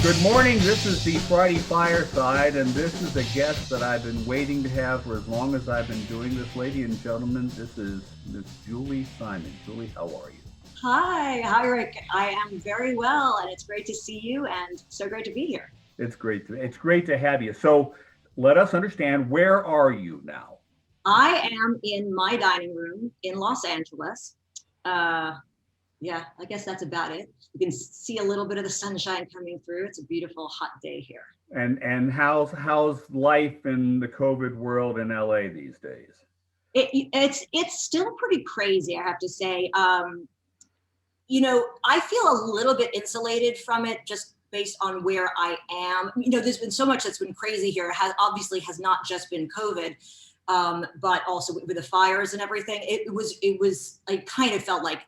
Good morning. This is the Friday Fireside, and this is a guest that I've been waiting to have for as long as I've been doing this. Ladies and gentlemen, this is Miss Julie Simon. Julie, how are you? Hi, Rick. I am very well, and it's great to see you, and so great to be here. It's great to have you. So, let us understand, where are you now? I am in my dining room in Los Angeles. Yeah, I guess that's about it. You can see a little bit of the sunshine coming through. It's a beautiful hot day here. And how's life in the COVID world in LA these days? It's still pretty crazy, I have to say. I feel a little bit insulated from it just based on where I am. There's been so much that's been crazy here. It obviously has not just been COVID, but also with the fires and everything. I kind of felt like,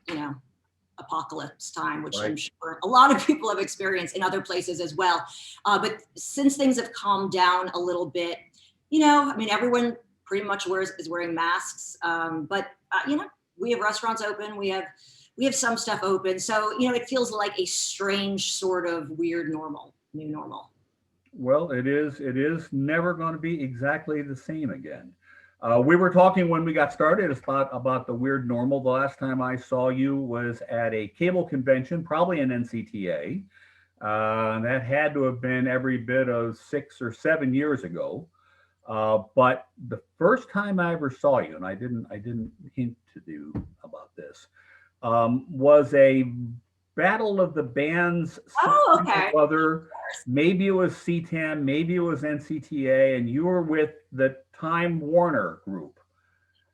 apocalypse time, which Right. I'm sure a lot of people have experienced in other places as well. But since things have calmed down a little bit, everyone pretty much is wearing masks. But we have restaurants open. We have some stuff open. So, it feels like a strange sort of weird new normal. Well, it is never going to be exactly the same again. We were talking when we got started about the weird normal. The last time I saw you was at a cable convention, probably an NCTA. That had to have been every bit of 6 or 7 years ago. But the first time I ever saw you, and I didn't hint to you about this, was a Battle of the Bands. Oh, okay. Other, maybe it was CTAM, maybe it was NCTA, and you were with the Time Warner group.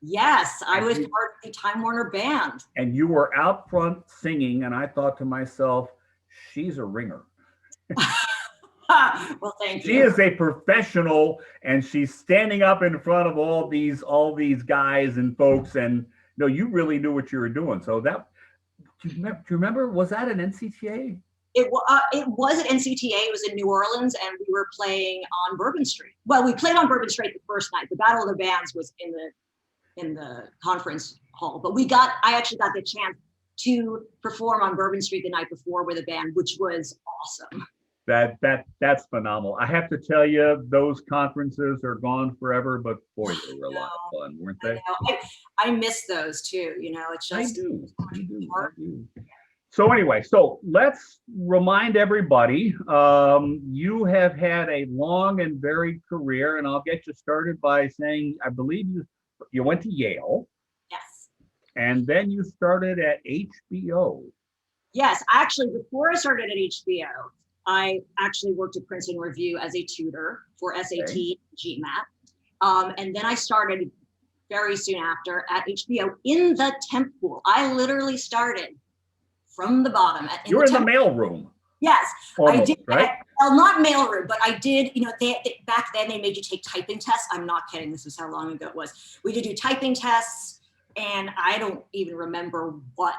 Yes, I was part of the Time Warner band. And you were out front singing, and I thought to myself, she's a ringer. Well, thank you. She is a professional, and she's standing up in front of all these guys and folks, and you really knew what you were doing. So that, do you remember, was that an NCTA? It was at NCTA. It was in New Orleans, and we were playing on Bourbon Street. Well, we played on Bourbon Street the first night. The Battle of the Bands was in the conference hall, but I actually got the chance to perform on Bourbon Street the night before with a band, which was awesome. That's phenomenal. I have to tell you, those conferences are gone forever, but boy, they were a lot of fun, weren't they? I miss those too. It's just I do. So anyway, let's remind everybody, you have had a long and varied career, and I'll get you started by saying, I believe you went to Yale. Yes. And then you started at HBO. Yes, actually, before I started at HBO, I actually worked at Princeton Review as a tutor for SAT and GMAT. And then I started very soon after at HBO in the temp pool. I literally started from the bottom. You were in the mailroom. Yes, almost, I did. Right? Well, not mailroom, but I did. Back then they made you take typing tests. I'm not kidding. This is how long ago it was. We did do typing tests, and I don't even remember what.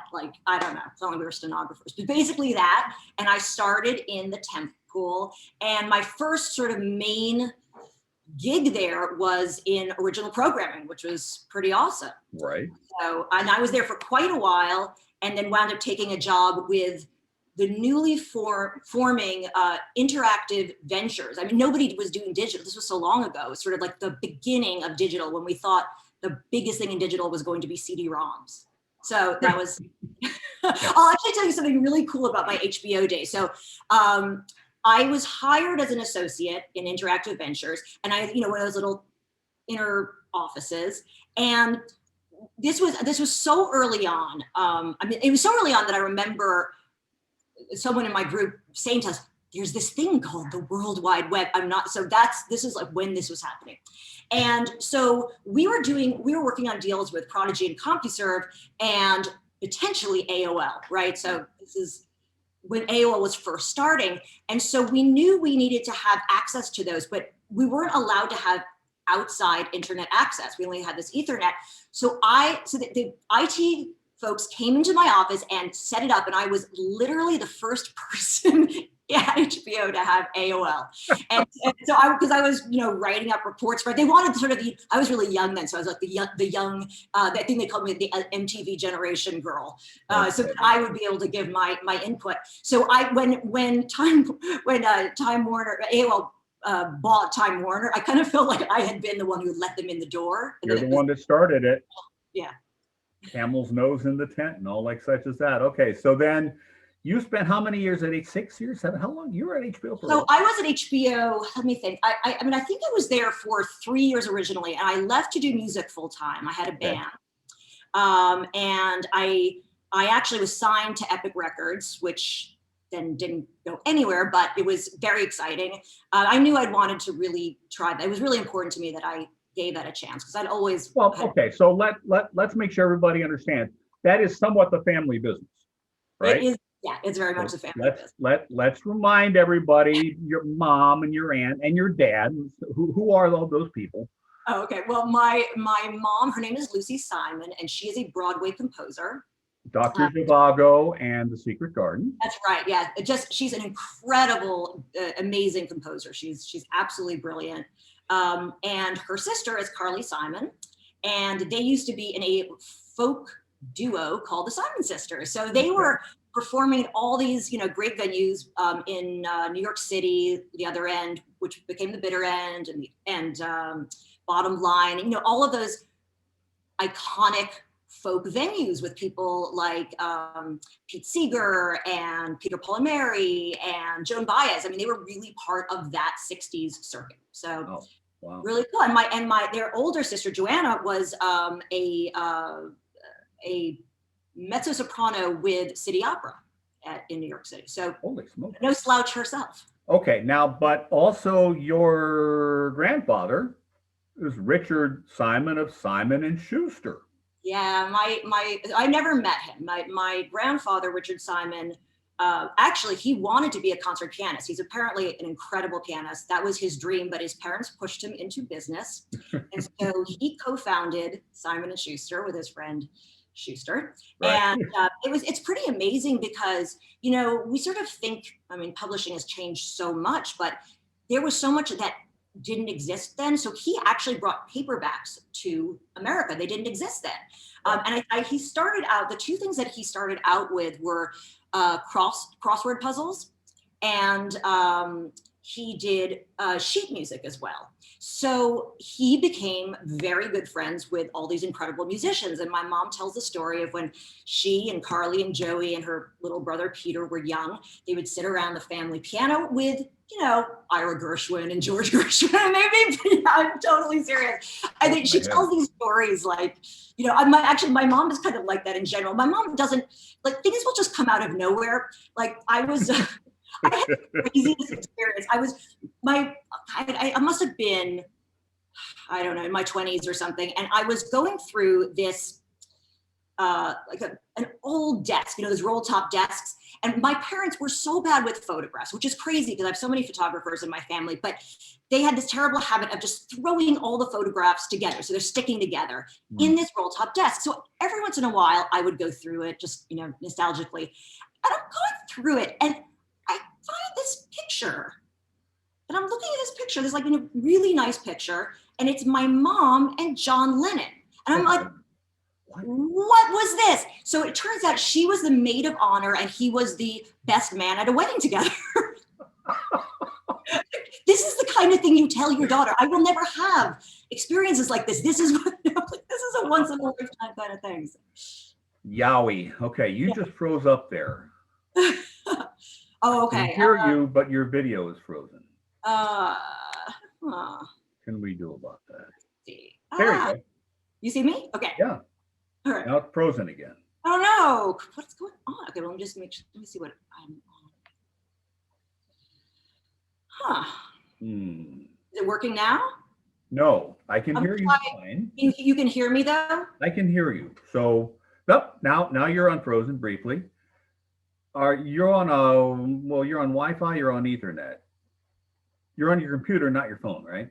I don't know. It's only we were stenographers, but basically that. And I started in the temp pool, and my first sort of main gig there was in original programming, which was pretty awesome. Right. So, and I was there for quite a while, and then wound up taking a job with the newly forming Interactive Ventures. Nobody was doing digital. This was so long ago. It was sort of like the beginning of digital, when we thought the biggest thing in digital was going to be CD-ROMs. So that was, I'll actually tell you something really cool about my HBO days. So I was hired as an associate in Interactive Ventures, and I, one of those little inner offices. And this was so early on. It was so early on that I remember someone in my group saying to us, there's this thing called the World Wide Web. This is like when this was happening. And so we were working on deals with Prodigy and CompuServe and potentially AOL, right? So this is when AOL was first starting. And so we knew we needed to have access to those, but we weren't allowed to have outside internet access. We only had this Ethernet. So the IT folks came into my office and set it up, and I was literally the first person yeah, HBO to have AOL. And so because I was, writing up reports for it. They wanted sort of I was really young then. So I was like the young, I think they called me the MTV generation girl. So that I would be able to give my input. So when Time Warner, AOL bought Time Warner, I kind of felt like I had been the one who let them in the door. You're the one that started it. Yeah. Camel's nose in the tent and all like such as that. Okay, so then you spent how many years at 6 years, 7? How long? You were at HBO for? So I was at HBO. Let me think. I mean, I think I was there for 3 years originally, and I left to do music full time. I had a band, and I actually was signed to Epic Records, which then didn't go anywhere, but it was very exciting. I knew I'd wanted to really try that. It was really important to me that I gave that a chance because I'd always. Well, okay, so let's make sure everybody understands that is somewhat the family business, right? It is, yeah, it's very much a family business. Let's remind everybody, your mom and your aunt and your dad, who are those people? Oh, okay. Well, my mom, her name is Lucy Simon, and she is a Broadway composer. Dr. Zhivago and The Secret Garden. That's right. Yeah, she's an incredible, amazing composer. She's absolutely brilliant. And her sister is Carly Simon, and they used to be in a folk duo called the Simon Sisters. So they were performing at all these, great venues in New York City, the other end, which became the bitter end, and Bottom Line. All of those iconic folk venues with people like Pete Seeger and Peter Paul and Mary and Joan Baez. I mean, they were really part of that 60s circuit. So really cool. And their older sister Joanna was a mezzo soprano with City Opera in New York City. So holy smoke, no slouch herself. Okay, now, but also your grandfather is Richard Simon of Simon and Schuster. Yeah, I never met him. My grandfather, Richard Simon, actually, he wanted to be a concert pianist. He's apparently an incredible pianist. That was his dream, but his parents pushed him into business. And so he co-founded Simon and Schuster with his friend Schuster. Right. And it's pretty amazing because, we sort of think, publishing has changed so much, but there was so much that didn't exist then. So he actually brought paperbacks to America. They didn't exist then. And he started out, the two things that he started out with were crossword puzzles, and he did sheet music as well. So he became very good friends with all these incredible musicians. And my mom tells the story of when she and Carly and Joey and her little brother Peter were young, they would sit around the family piano with, Ira Gershwin and George Gershwin. Maybe I'm totally serious. I think she tells these stories like, my mom is kind of like that in general. My mom doesn't, things will just come out of nowhere. Like I had the craziest experience. I must have been, I don't know, in my 20s or something. And I was going through this, an old desk, those roll top desks. And my parents were so bad with photographs, which is crazy because I have so many photographers in my family, but they had this terrible habit of just throwing all the photographs together. So they're sticking together in this roll top desk. So every once in a while I would go through it just, nostalgically. And I'm going through it and I find this picture. And I'm looking at this picture. There's a really nice picture. And it's my mom and John Lennon. And I'm like, what was this? So it turns out she was the maid of honor and he was the best man at a wedding together. This is the kind of thing you tell your daughter. I will never have experiences like this. This is a once in a lifetime kind of thing. Yowie. Okay, you just froze up there. Oh, okay. I can hear you, but your video is frozen. Can we do about that? There you go. You see me? Okay. Yeah. All right. Now it's frozen again. Oh no! What's going on? Okay, well, let me see what I'm on. Huh. Is it working now? No, I can hear you fine. You can hear me though? I can hear you. So, now you're unfrozen briefly. You're on Wi-Fi, you're on Ethernet. You're on your computer, not your phone, right?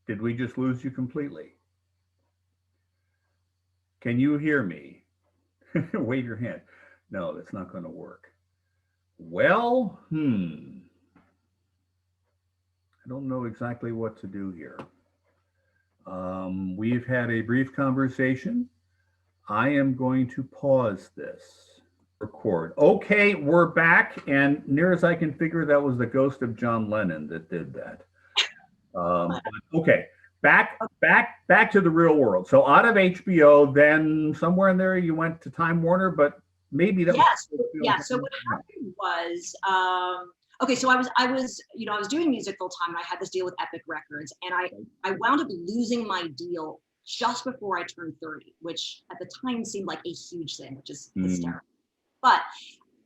Did we just lose you completely? Can you hear me? Wave your hand. No, that's not going to work. Well, I don't know exactly what to do here. We've had a brief conversation. I am going to pause this. Record. Okay, we're back, and near as I can figure, that was the ghost of John Lennon that did that. Okay, back to the real world. So out of HBO, then somewhere in there you went to Time Warner, but maybe that Yes, was yeah. So what happened was, okay, so I was doing music full time, and I had this deal with Epic Records, and I wound up losing my deal just before I turned 30, which at the time seemed like a huge thing, which is hysterical. But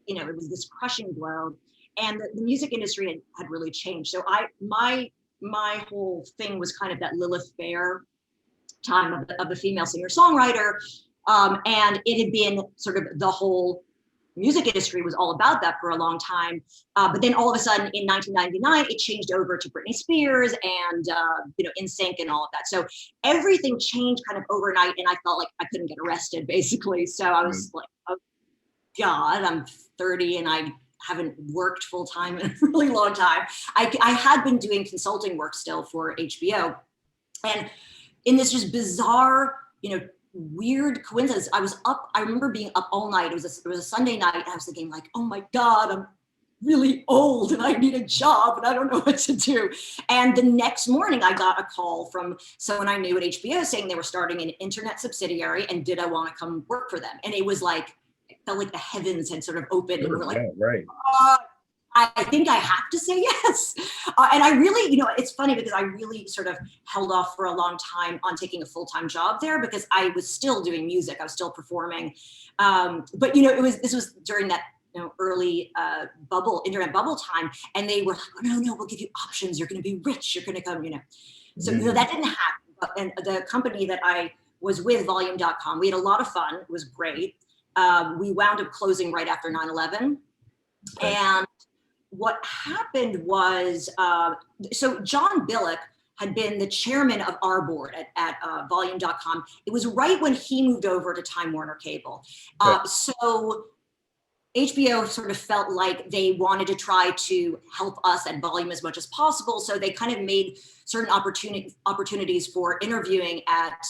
it was this crushing blow, and the music industry had really changed. So my whole thing was kind of that Lilith Fair time of the female singer-songwriter. And it had been sort of the whole music industry was all about that for a long time. But then all of a sudden in 1999, it changed over to Britney Spears and, NSYNC and all of that. So everything changed kind of overnight, and I felt like I couldn't get arrested, basically. So I was like, oh God, I'm 30 and I haven't worked full time in a really long time. I had been doing consulting work still for HBO. And in this just bizarre, weird coincidence, I remember being up all night. It was a Sunday night, and I was thinking like, oh my God, I'm really old and I need a job and I don't know what to do. And the next morning I got a call from someone I knew at HBO saying they were starting an internet subsidiary and did I want to come work for them? And it was like, it felt like the heavens had sort of opened and we're like, right. I think I have to say yes. And I really, it's funny because I really sort of held off for a long time on taking a full-time job there because I was still doing music. I was still performing. But this was during that early internet bubble time. And they were like, oh, no, we'll give you options. You're going to be rich. You're going to come, So that didn't happen. And the company that I was with, volume.com, we had a lot of fun. It was great. We wound up closing right after 9/11. Okay. And what happened was, so John Billick had been the chairman of our board at volume.com. It was right when he moved over to Time Warner Cable. So HBO sort of felt like they wanted to try to help us at Volume as much as possible. So they kind of made certain opportunities for interviewing at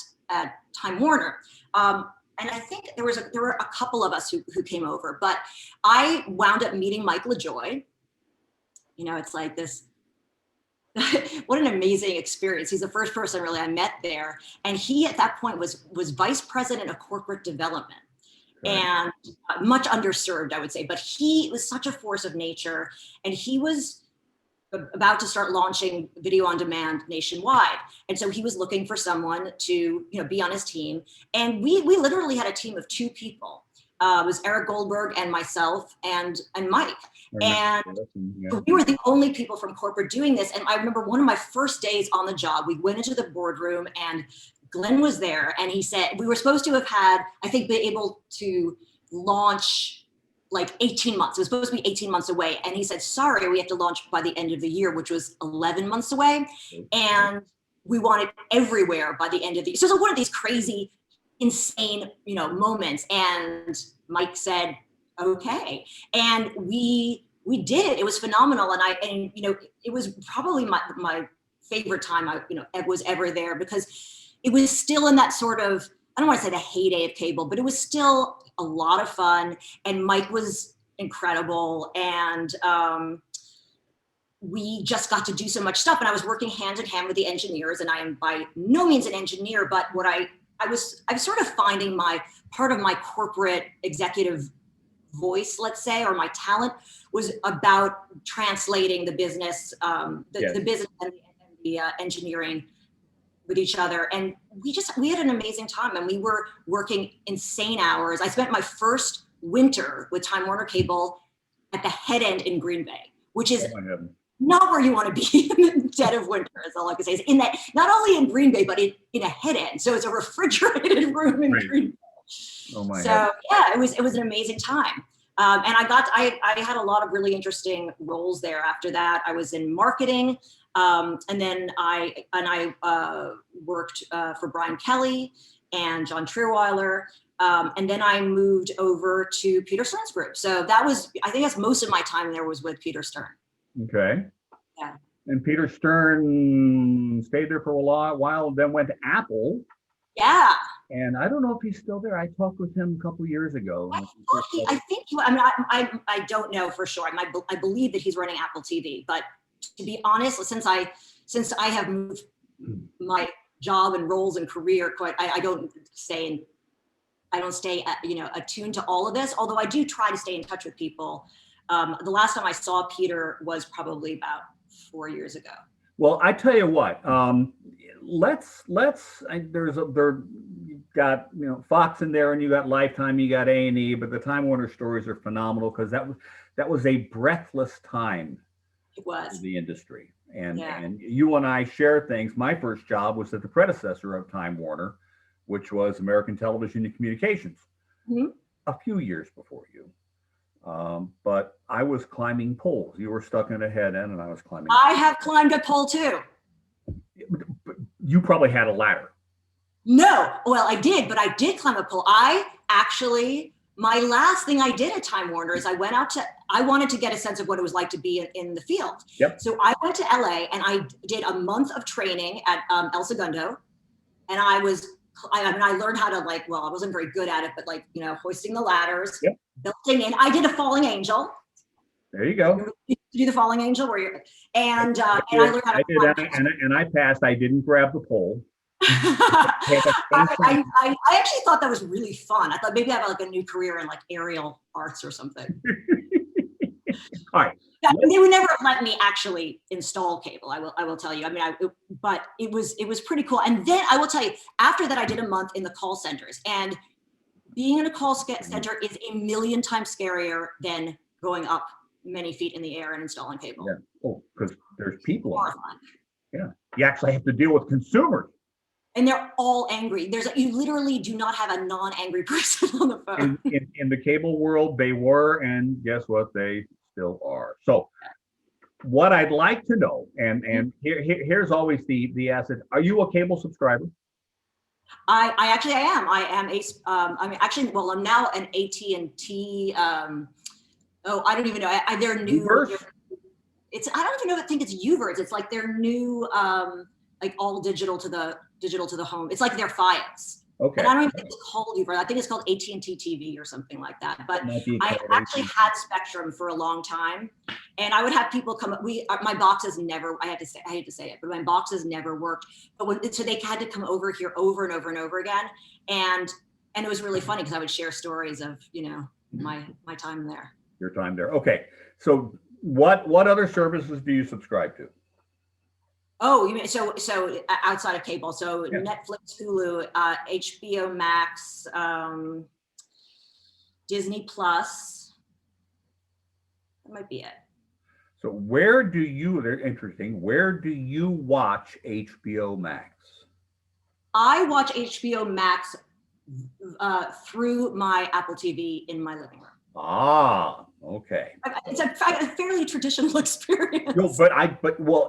Time Warner. And I think there were a couple of us who came over, but I wound up meeting Mike LaJoy. It's like this, what an amazing experience. He's the first person really I met there. And he at that point was vice president of corporate development. Right. And much underserved, I would say, but he was such a force of nature, and he was about to start launching video on demand nationwide. And so he was looking for someone to, be on his team. And we literally had a team of 2 people. It was Eric Goldberg and myself and Mike. And we were the only people from corporate doing this. And I remember one of my first days on the job, we went into the boardroom and Glenn was there, and he said, we were supposed to have had, I think, been able to launch like 18 months. It was supposed to be 18 months away. And he said, sorry, we have to launch by the end of the year, which was 11 months away. And we want it everywhere by the end of the year. So it was one of these crazy, insane, moments. And Mike said, okay. And we did. It was phenomenal. And it was probably my favorite time I was ever there, because it was still in that sort of, I don't want to say the heyday of cable, but it was still a lot of fun. And Mike was incredible. And we just got to do so much stuff. And I was working hand in hand with the engineers, and I am by no means an engineer, but what I was sort of finding part of my corporate executive voice, let's say, or my talent was about translating the business, the business and the engineering with each other. And we had an amazing time, and we were working insane hours. I spent my first winter with Time Warner Cable at the head end in Green Bay, which is not where you want to be in the dead of winter, is all I can say. Is in that, not only in Green Bay, but in a head end. So it's a refrigerated room in Green Bay. Oh my God. Yeah, it was an amazing time. And I had a lot of really interesting roles there after that. I was in marketing. And then I worked for Brian Kelly and John Trierweiler. And then I moved over to Peter Stern's group. So that was, I think that's most of my time there was with Peter Stern. Okay. Yeah. And Peter Stern stayed there for a while, then went to Apple. Yeah. And I don't know if he's still there. I talked with him a couple of years ago. I don't know for sure. I believe that he's running Apple TV, but to be honest, since I have moved my job and roles and career I don't stay attuned to all of this, although I do try to stay in touch with people. The last time I saw Peter was probably about 4 years ago. Well, I tell you what, you've got, Fox in there, and you got Lifetime, you got A&E, but the Time Warner stories are phenomenal because that was a breathless time. It was. In the industry. And you and I share things. My first job was at the predecessor of Time Warner, which was American Television and Communications, a few years before you. But I was climbing poles. You were stuck in a head end, and I was climbing. I have climbed a pole too. You probably had a ladder. No, well, I did, but I did climb a pole. My last thing I did at Time Warner is I wanted to get a sense of what it was like to be in the field. Yep. So I went to LA and I did a month of training at El Segundo. And I learned how to I wasn't very good at it, but hoisting the ladders, yep. Building in. I did a falling angel. There you go. You do the falling angel where you're, and I learned how to. And I passed. I didn't grab the pole. I actually thought that was really fun. I thought maybe I have a new career in aerial arts or something. All right. Yeah, they would never let me actually install cable. I will tell you. But it was pretty cool. And then I will tell you, after that, I did a month in the call centers, and being in a call center is a million times scarier than going up many feet in the air and installing cable. Yeah. Oh, because there's people. Yeah. You actually have to deal with consumers. And they're all angry. You literally do not have a non-angry person on the phone. In the cable world, they were, and guess what? They still are. So what I'd like to know, and here's always the asset. Are you a cable subscriber? I am. I am I'm now an AT&T. I don't even know. They're new. I don't even know if I think it's Uverse. It's their new all digital to the home. It's like their Fios. Okay. And I don't even think it's called Uverse. I think it's called AT&T TV or something like that. But I actually had Spectrum for a long time, and I would have people come. My boxes never. I hate to say it, but my boxes never worked. But so they had to come over here over and over and over again, and it was really funny because I would share stories of my time there. Your time there. Okay. So what other services do you subscribe to? Oh, you mean so outside of cable? So yeah. Netflix, Hulu, HBO Max, Disney Plus. That might be it. So they're interesting. Where do you watch HBO Max? I watch HBO Max through my Apple TV in my living room. Ah, okay. It's a fairly traditional experience. No, but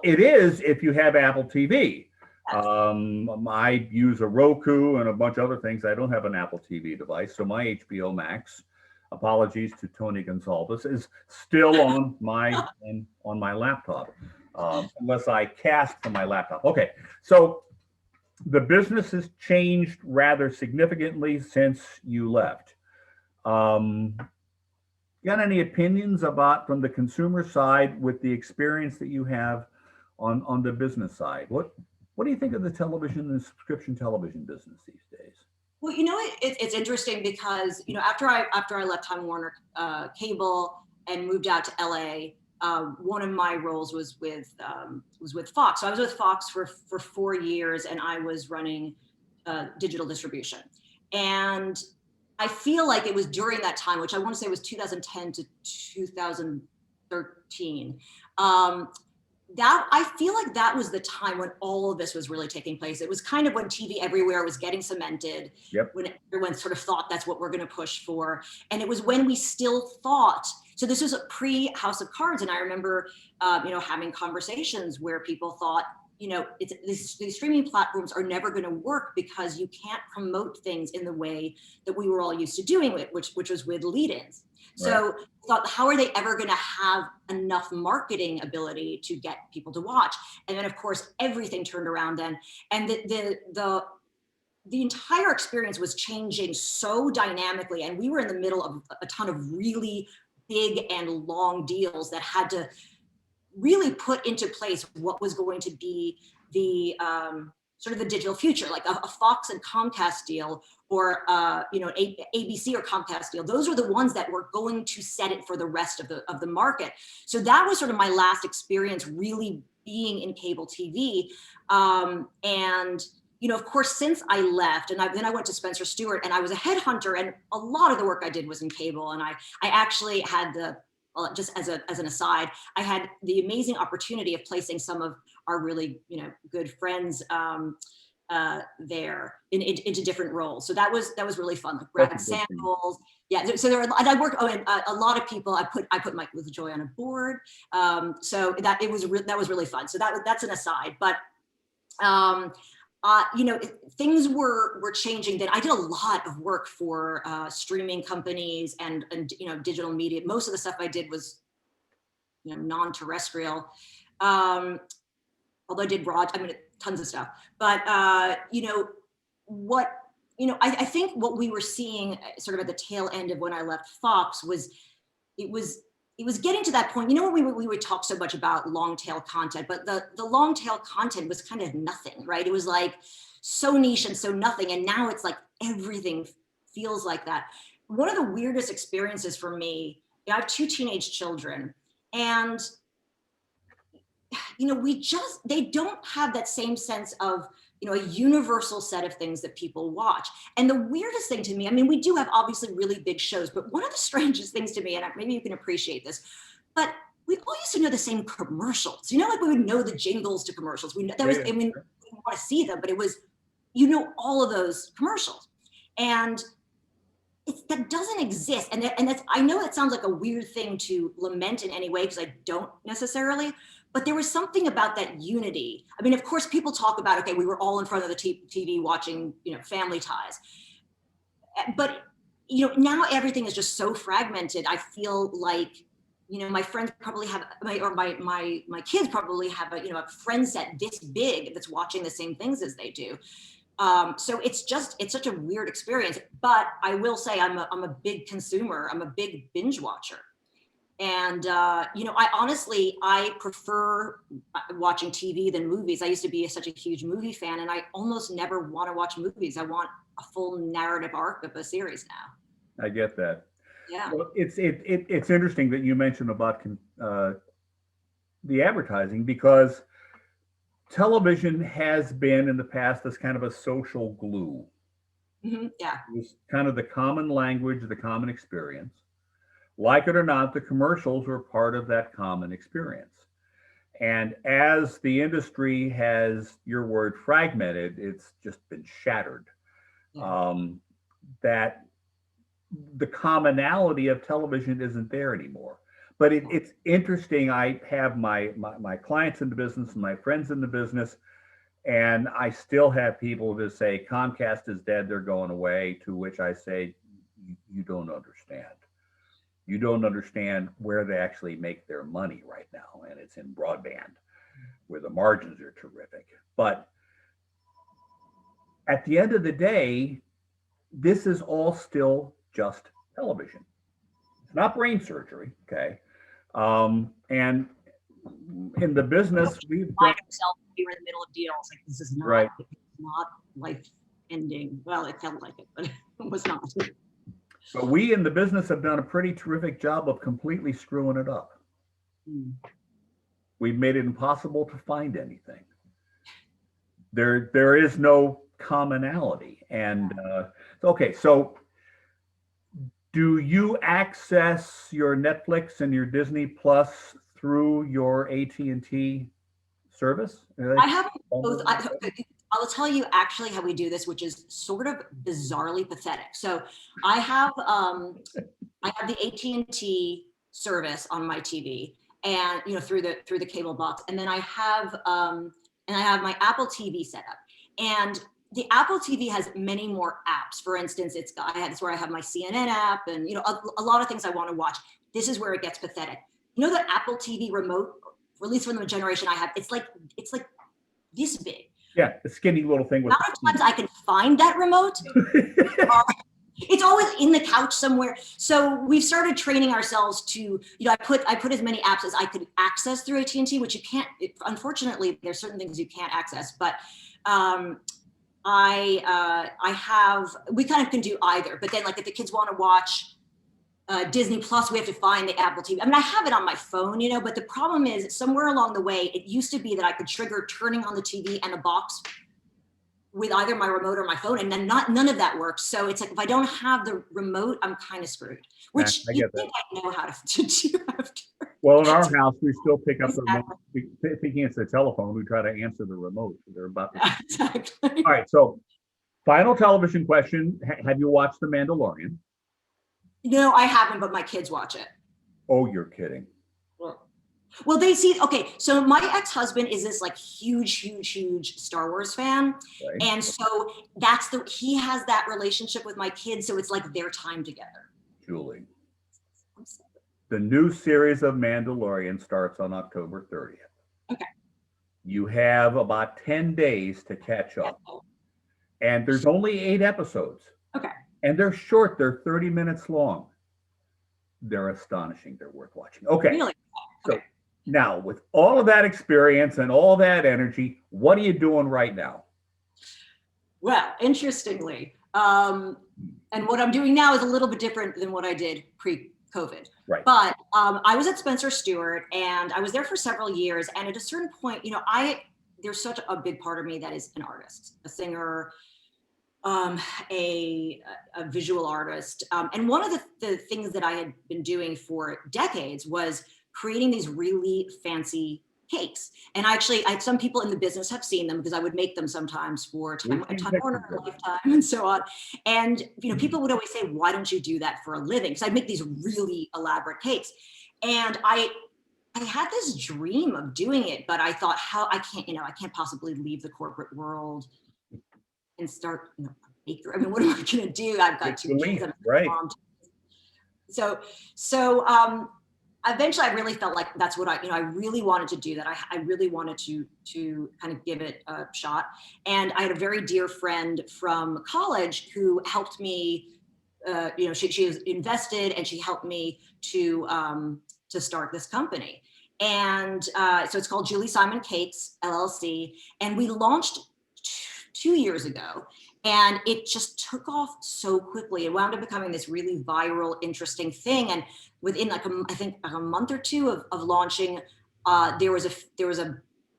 it is if you have Apple TV. Yes. I use a Roku and a bunch of other things. I don't have an Apple TV device, so my HBO Max, apologies to Tony Gonsalves, is still on my laptop, unless I cast from my laptop. Okay, so the business has changed rather significantly since you left. Got any opinions from the consumer side with the experience that you have on the business side? What do you think of the television and subscription television business these days? Well, it's interesting because after I left Time Warner Cable and moved out to LA, one of my roles was with Fox. So I was with Fox for 4 years, and I was running digital distribution. And I feel like it was during that time, which I want to say was 2010 to 2013. That I feel like that was the time when all of this was really taking place. It was kind of when TV everywhere was getting cemented. Yep. When everyone sort of thought that's what we're going to push for. And it was when we still thought, so this was a pre-House of Cards. And I remember, having conversations where people thought, these streaming platforms are never going to work because you can't promote things in the way that we were all used to doing it, which was with lead-ins. So Right. I thought, how are they ever going to have enough marketing ability to get people to watch? And then of course everything turned around then, and the entire experience was changing so dynamically, and we were in the middle of a ton of really big and long deals that had to really put into place what was going to be the sort of the digital future, like a Fox and Comcast deal, or ABC or Comcast deal. Those are the ones that were going to set it for the rest of the market. So that was sort of my last experience really being in cable TV, and of course, since I left, and then I went to Spencer Stuart, and I was a headhunter, and a lot of the work I did was in cable, and I actually had just as an aside, I had the amazing opportunity of placing some of our really good friends there into different roles. So that was really fun. Like That's a Brad good thing. Samuels, yeah. So there were, and I worked. Oh, and a lot of people. I put Mike with Joy on a board. So that was really fun. So that's an aside, but. Things were changing. Then I did a lot of work for streaming companies and digital media. Most of the stuff I did was non-terrestrial, although I did tons of stuff. But I think what we were seeing sort of at the tail end of when I left Fox was it was getting to that point, when we would talk so much about long tail content, but the long tail content was kind of nothing, right? It was like so niche and so nothing. And now it's like everything feels like that. One of the weirdest experiences for me, I have 2 teenage children, and they don't have that same sense of a universal set of things that people watch. And the weirdest thing to me, we do have obviously really big shows, but one of the strangest things to me, and maybe you can appreciate this, but we all used to know the same commercials. Like we would know the jingles to commercials. We didn't want to see them, but it was, all of those commercials. And that doesn't exist. And that's, I know it sounds like a weird thing to lament in any way, because I don't necessarily, but there was something about that unity. Of course, people talk about, okay, we were all in front of the TV watching, Family Ties. But, now everything is just so fragmented. I feel like, my friends probably have, my kids probably have a friend set this big that's watching the same things as they do. So it's such a weird experience, but I will say I'm a big consumer. I'm a big binge watcher. And, I prefer watching TV than movies. I used to be such a huge movie fan, and I almost never want to watch movies. I want a full narrative arc of a series now. I get that. Yeah. Well, it's interesting that you mentioned about the advertising, because television has been in the past as kind of a social glue. Mm-hmm. Yeah. It was kind of the common language, the common experience. Like it or not, the commercials were part of that common experience. And as the industry has, your word, fragmented, it's just been shattered. Yeah. That the commonality of television isn't there anymore. But it's interesting. I have my clients in the business and my friends in the business, and I still have people that say Comcast is dead, they're going away, to which I say, you don't understand. You don't understand where they actually make their money right now, and it's in broadband, where the margins are terrific. But at the end of the day, this is all still just television. It's not brain surgery, okay? And in the business, we've done, Himself, we were in the middle of deals. Like, this is right. not life ending. Well, it felt like it, but it was not. But we in the business have done a pretty terrific job of completely screwing it up. We've made it impossible to find anything. There is no commonality. And okay, so do you access your Netflix and your Disney Plus through your AT&T service? I have both. I will tell you actually how we do this, which is sort of bizarrely pathetic. So I have the AT&T service on my TV, and through the cable box, and then I have and I have my Apple TV set up. And the Apple TV has many more apps. For instance, it's where I have my CNN app and a lot of things I want to watch. This is where it gets pathetic. You know, the Apple TV remote, or at least from the generation I have, it's like this big. Yeah, the skinny little thing with. How many times I can find that remote? It's always in the couch somewhere. So we've started training ourselves to, I put as many apps as I could access through AT&T, which you can't. Unfortunately, there's certain things you can't access, but. We kind of can do either, but then like if the kids want to watch Disney Plus, we have to find the Apple TV. I mean, I have it on my phone, but the problem is somewhere along the way, it used to be that I could trigger turning on the TV and the box with either my remote or my phone, and then none of that works. So it's like, if I don't have the remote, I'm kind of screwed, which I know how to do after. Well, in our house, we still pick up the remote. Thinking it's the telephone, we try to answer the remote. They're about to. Exactly. All right, so final television question. Have you watched The Mandalorian? No, I haven't, but my kids watch it. Oh, you're kidding. Well, they see, okay, so my ex-husband is this like huge Star Wars fan. Right. And so he has that relationship with my kids. So it's like their time together. Julie, the new series of Mandalorian starts on October 30th. Okay. You have about 10 days to catch up. And there's only 8 episodes. Okay. And they're short. They're 30 minutes long. They're astonishing. They're worth watching. Okay. Really? So now, with all of that experience and all that energy, what are you doing right now? Well, interestingly, and what I'm doing now is a little bit different than what I did pre-COVID. Right. But I was at Spencer Stuart, and I was there for several years. And at a certain point, there's such a big part of me that is an artist, a singer, a visual artist. And one of the things that I had been doing for decades was creating these really fancy cakes. And some people in the business have seen them because I would make them sometimes for Time Warner, Lifetime, and so on. And people would always say, "Why don't you do that for a living?" Because I'd make these really elaborate cakes. And I had this dream of doing it, but I thought, I can't possibly leave the corporate world and start a bakery. I mean, what am I going to do? I've got 2 kids. Right. So eventually I really felt like that's what I really wanted to do that. I really wanted to kind of give it a shot. And I had a very dear friend from college who helped me, she was invested and she helped me to start this company. And so it's called Julie Simon Cakes, LLC. And we launched 2 years ago. And it just took off so quickly. It wound up becoming this really viral, interesting thing. And within I think a month or two of launching, there was a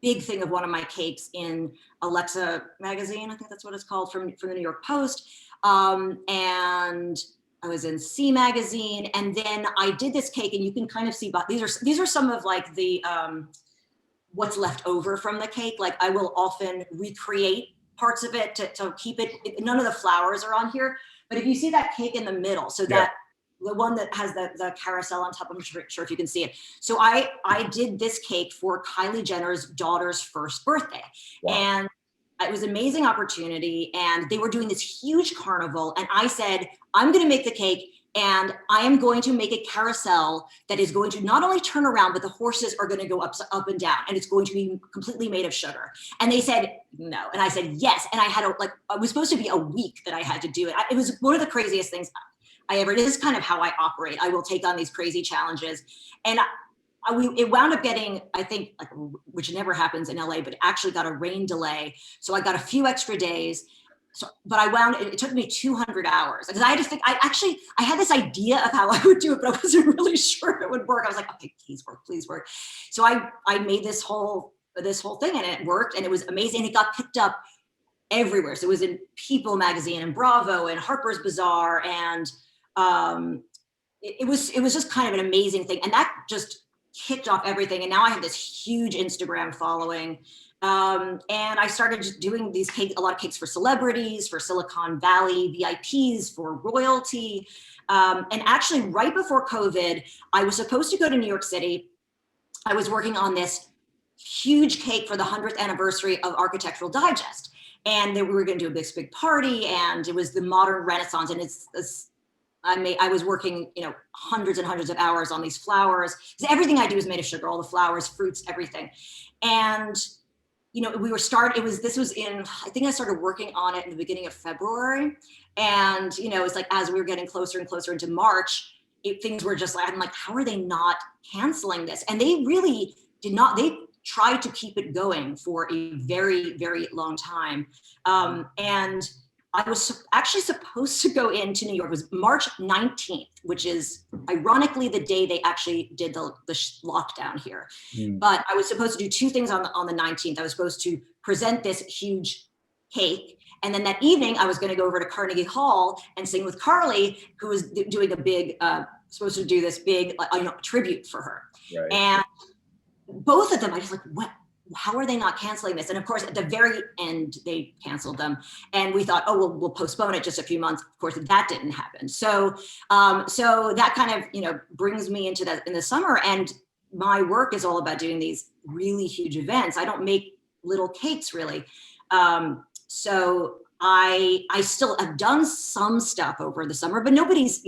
big thing of one of my cakes in Alexa magazine. I think that's what it's called, from the New York Post. And I was in C magazine. And then I did this cake, and you can kind of see, but these are some of like the what's left over from the cake. Like I will often recreate parts of it to keep it. None of the flowers are on here, but if you see that cake in the middle, so that the one that has the carousel on top, I'm not sure if you can see it. So I did this cake for Kylie Jenner's daughter's first birthday. Wow. And it was an amazing opportunity. And they were doing this huge carnival. And I said, I'm going to make the cake, and I am going to make a carousel that is going to not only turn around, but the horses are going to go up and down, and it's going to be completely made of sugar. And they said no, and I said yes. And I had it was supposed to be a week that I had to do it. It was one of the craziest things I ever did. This is kind of how I operate. I will take on these crazy challenges, and it wound up getting, I think, which never happens in LA, but it actually got a rain delay, so I got a few extra days. So, but it took me 200 hours because I had to think. I had this idea of how I would do it, but I wasn't really sure it would work. I was like, okay, please work. So I made this whole thing, and it worked, and it was amazing. It got picked up everywhere. So it was in People magazine and Bravo and Harper's Bazaar, and it was just kind of an amazing thing, and that just kicked off everything. And now I have this huge Instagram following. And I started just doing a lot of cakes for celebrities, for Silicon Valley VIPs, for royalty. And actually right before COVID, I was supposed to go to New York City. I was working on this huge cake for the 100th anniversary of Architectural Digest. And then we were going to do a big party, and it was the modern Renaissance. And I was working, hundreds and hundreds of hours on these flowers, because everything I do is made of sugar, all the flowers, fruits, everything. And, this was in, I think I started working on it in the beginning of February. And, it was like, as we were getting closer and closer into March, things were just like, I'm like, how are they not canceling this? And they really did not, they tried to keep it going for a very, very long time. And I was actually supposed to go into New York. It was March 19th, which is ironically the day they actually did the lockdown here. But I was supposed to do two things on the 19th. I was supposed to present this huge cake. And then that evening, I was going to go over to Carnegie Hall and sing with Carly, who was doing a big, supposed to do this big tribute for her. Right. And both of them, I was like, what? How are they not canceling this? And of course, at the very end, they canceled them. And we thought, oh, well, we'll postpone it just a few months. Of course, that didn't happen. So that kind of, brings me into that in the summer. And my work is all about doing these really huge events. I don't make little cakes, really. So I still have done some stuff over the summer, but nobody's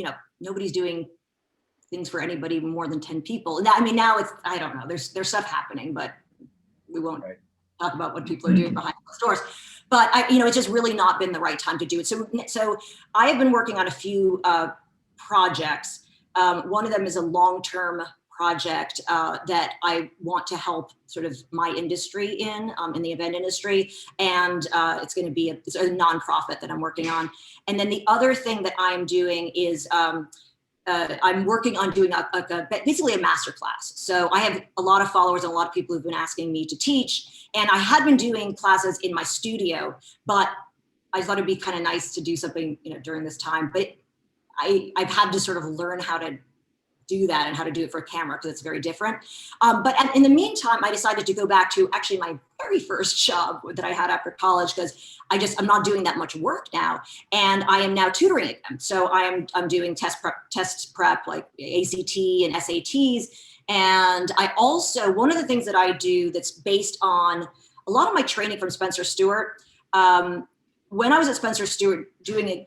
doing things for anybody more than 10 people. Now it's, I don't know, there's stuff happening, but we won't talk about what people are doing behind closed doors. But it's just really not been the right time to do it. So I have been working on a few projects. One of them is a long-term project that I want to help sort of my industry in the event industry. And it's going to be it's a nonprofit that I'm working on. And then the other thing that I'm doing is I'm working on doing basically a masterclass. So I have a lot of followers and a lot of people who've been asking me to teach. And I had been doing classes in my studio, but I thought it'd be kind of nice to do something, during this time. But I've had to sort of learn how to do that and how to do it for a camera, because it's very different. But in the meantime, I decided to go back to actually my very first job that I had after college, because I'm not doing that much work now, and I am now tutoring again. So I'm doing test prep like ACT and SATs. And I also, one of the things that I do that's based on a lot of my training from Spencer Stuart, when I was at Spencer Stuart doing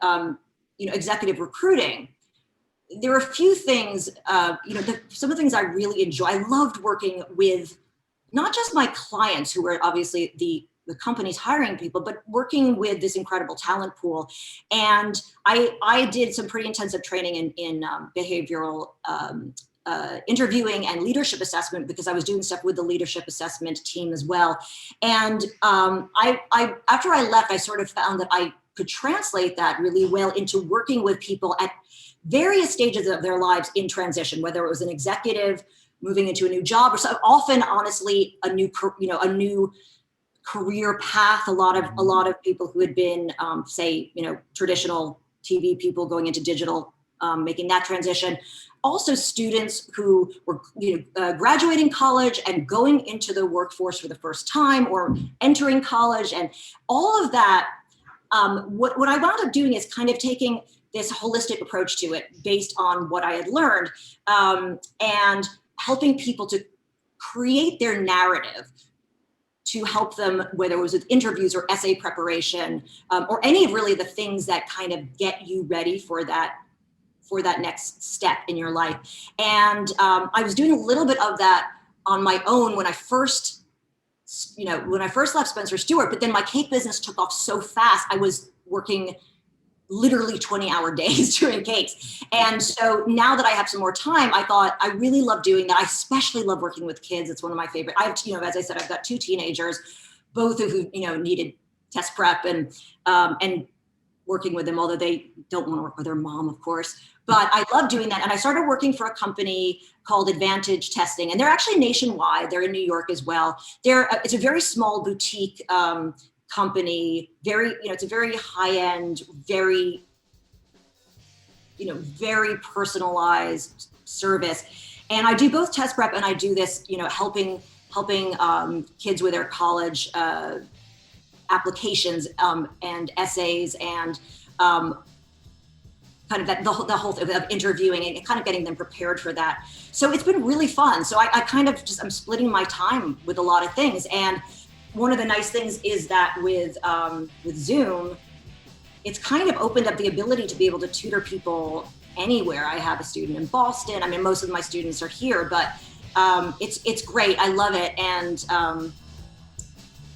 executive recruiting, there are a few things, some of the things I really enjoy. I loved working with not just my clients, who were obviously the company's hiring people, but working with this incredible talent pool. And I did some pretty intensive training in behavioral interviewing and leadership assessment, because I was doing stuff with the leadership assessment team as well. And after I left, I sort of found that I could translate that really well into working with people at various stages of their lives in transition, whether it was an executive moving into a new job, or so often, honestly, a new career path. A lot of people who had been, traditional TV people going into digital, making that transition. Also, students who were, graduating college and going into the workforce for the first time, or entering college, and all of that. What I wound up doing is kind of taking this holistic approach to it based on what I had learned, and helping people to create their narrative to help them, whether it was with interviews or essay preparation, or any of really the things that kind of get you ready for that next step in your life. And I was doing a little bit of that on my own when I first left Spencer Stuart, but then my cake business took off so fast. I was working literally 20-hour days doing cakes. And so now that I have some more time, I thought I really love doing that. I especially love working with kids. It's one of my favorite. I have, as I said, I've got two teenagers, both of who, needed test prep and working with them, although they don't want to work with their mom, of course. But I love doing that. And I started working for a company called Advantage Testing. And they're actually nationwide. They're in New York as well. It's a very small boutique company, it's a very high-end, very personalized service. And I do both test prep and I do this, helping kids with their college applications and essays. And kind of the whole thing of interviewing and kind of getting them prepared for that. So it's been really fun. So I kind of I'm splitting my time with a lot of things. And one of the nice things is that with Zoom, it's kind of opened up the ability to be able to tutor people anywhere. I have a student in Boston. I mean, most of my students are here, but it's great. I love it. And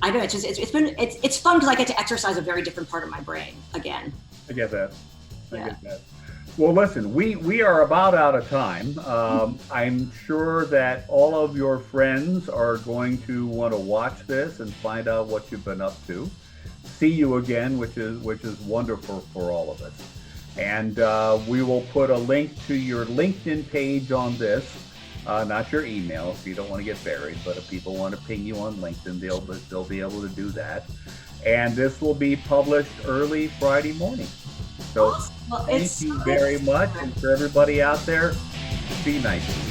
I don't know, it's fun because I get to exercise a very different part of my brain again. I get that. I get that. Well, listen, we are about out of time. I'm sure that all of your friends are going to want to watch this and find out what you've been up to. See you again, which is wonderful for all of us. And we will put a link to your LinkedIn page on this, not your email if you don't want to get buried, but if people want to ping you on LinkedIn, they'll be able to do that. And this will be published early Friday morning. So Well, thank you very much. And for everybody out there, be nice.